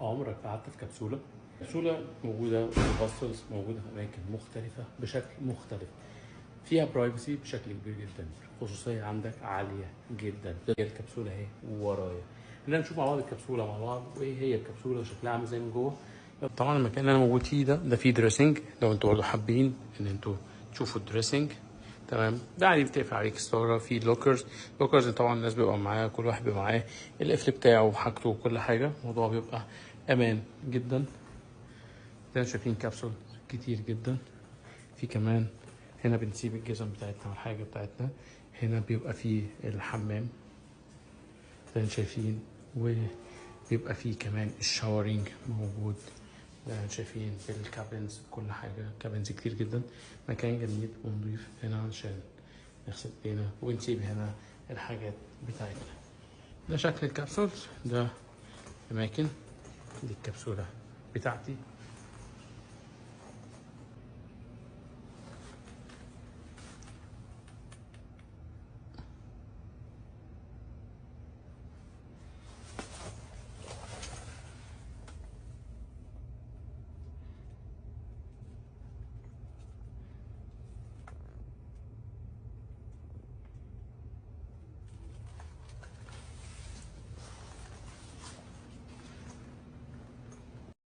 عمرك قعدت في كبسولة؟ كبسولة موجودة في الهوستلز، موجودة في أماكن مختلفة بشكل مختلف، فيها برايفسي بشكل كبير جدا، الخصوصية عندك عالية جدا. هي الكبسولة اهي ورايا، خلينا نشوف مع بعض الكبسولة مع بعض وايه هي الكبسولة وشكلها عامل ازاي من جوه. طبعا المكان اللي انا موجود فيه ده فيه دريسنج، لو انتوا برضه حابين ان انتوا تشوفوا الدريسنج. تمام، ده عادي بتقفل عليك ستاره. في لوكرز طبعا الناس بيبقى معاه، كل واحد بيبقى معاه القفل بتاعه وحاجته وكل حاجه، الموضوع بيبقى امان جدا. زي ما شايفين كبسول كتير جدا. في كمان هنا بنسيب الجزم بتاعتنا والحاجه بتاعتنا، هنا بيبقى فيه الحمام زي ما شايفين، وبيبقى فيه كمان الشاورينج موجود زي ما شايفين في الكابنز، كل حاجه كابنز كتير جدا. مكان جميل ونضيف هنا عشان نغسل ايدينا ونسيب هنا الحاجات بتاعتنا. ده شكل الكبسولز، ده اماكن. دي الكبسوله بتاعتي